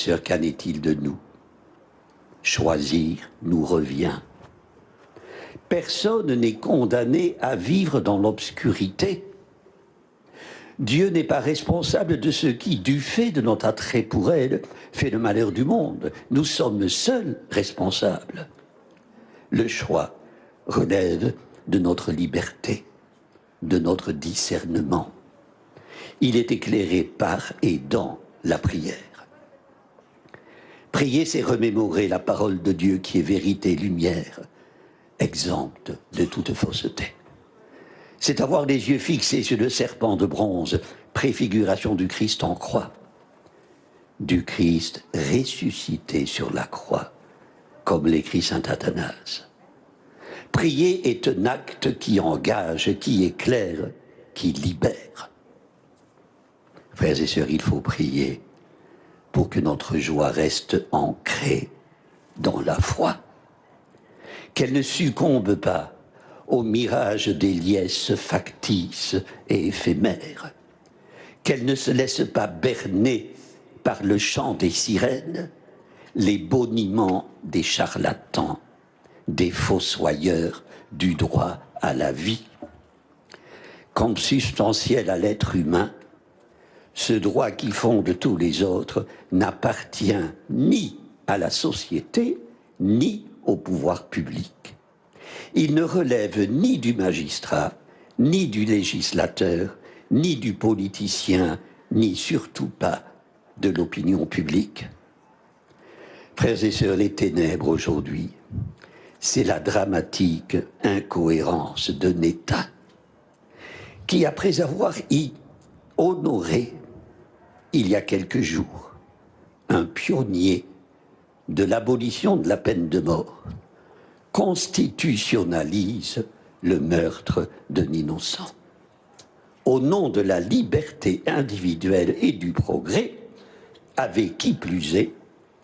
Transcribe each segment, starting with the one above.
sœurs, qu'en est-il de nous? Choisir nous revient. Personne n'est condamné à vivre dans l'obscurité. Dieu n'est pas responsable de ce qui, du fait de notre attrait pour elle, fait le malheur du monde. Nous sommes seuls responsables. Le choix relève de notre liberté, de notre discernement. Il est éclairé par et dans la prière. Prier, c'est remémorer la parole de Dieu qui est vérité et lumière, exempte de toute fausseté. C'est avoir les yeux fixés sur le serpent de bronze, préfiguration du Christ en croix, du Christ ressuscité sur la croix, comme l'écrit saint Athanase. Prier est un acte qui engage, qui éclaire, qui libère. Frères et sœurs, il faut prier pour que notre joie reste ancrée dans la foi, qu'elle ne succombe pas au mirage des liesses factices et éphémères, qu'elle ne se laisse pas berner par le chant des sirènes, les boniments des charlatans, des fossoyeurs du droit à la vie. Consubstantiel à l'être humain, ce droit qui fonde tous les autres n'appartient ni à la société, ni au pouvoir public. Il ne relève ni du magistrat, ni du législateur, ni du politicien, ni surtout pas de l'opinion publique. Frères et sœurs, les ténèbres aujourd'hui, c'est la dramatique incohérence d'un État qui, après avoir honoré, il y a quelques jours, un pionnier de l'abolition de la peine de mort, constitutionnalise le meurtre d'un innocent. Au nom de la liberté individuelle et du progrès, avec qui plus est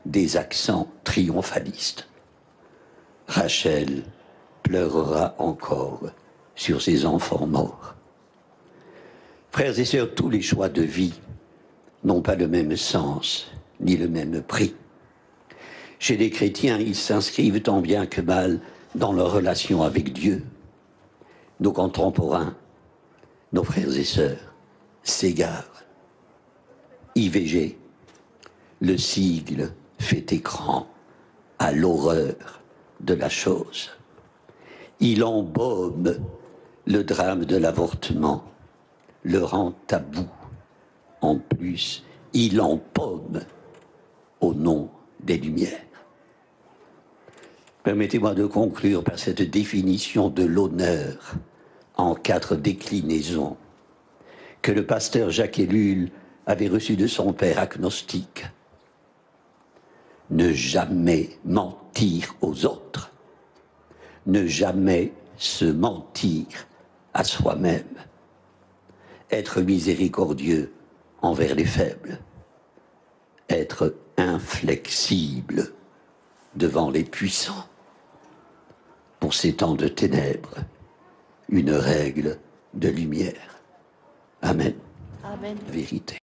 des accents triomphalistes. Rachel pleurera encore sur ses enfants morts. Frères et sœurs, tous les choix de vie n'ont pas le même sens, ni le même prix. Chez les chrétiens, ils s'inscrivent tant bien que mal dans leur relation avec Dieu. Nos contemporains, nos frères et sœurs, s'égarent. IVG, le sigle fait écran à l'horreur de la chose. Il embaume le drame de l'avortement, le rend tabou. En plus, il empaume au nom des Lumières. Permettez-moi de conclure par cette définition de l'honneur en 4 déclinaisons que le pasteur Jacques Ellul avait reçue de son père agnostique. Ne jamais mentir aux autres, ne jamais se mentir à soi-même, être miséricordieux envers les faibles, être inflexible devant les puissants. Pour ces temps de ténèbres, une règle de lumière. Amen. Amen. Vérité.